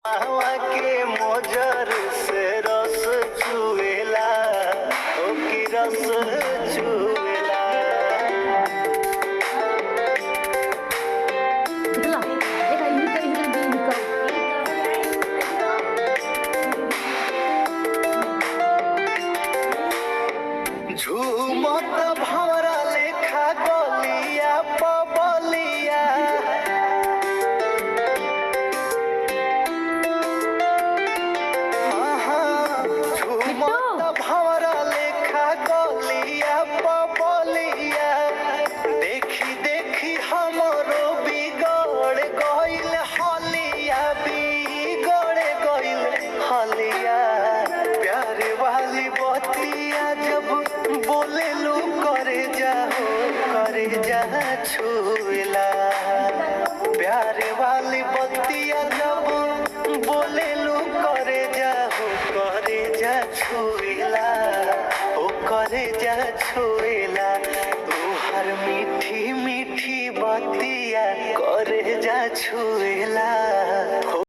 हवा के मोजर से रस चुएला ओ की रस चुएला Itulah, dia kayak ini kayak ini di kau. झूमत भंवरा लेखा गलिया पबलिया झूमत भंवरा लेखा गलिया पबलिया देखी देखी हमरो बिगड़ गइल हलिया बिगड़ गइल हलिया प्यारे वाली बतिया जब बोले लो करे जा छुएला प्यारे वाली बतिया जब बोले लो करे जा छुएला ओ करे जा छुएला तोहर मीठी मीठी बतिया करे जा छुएला।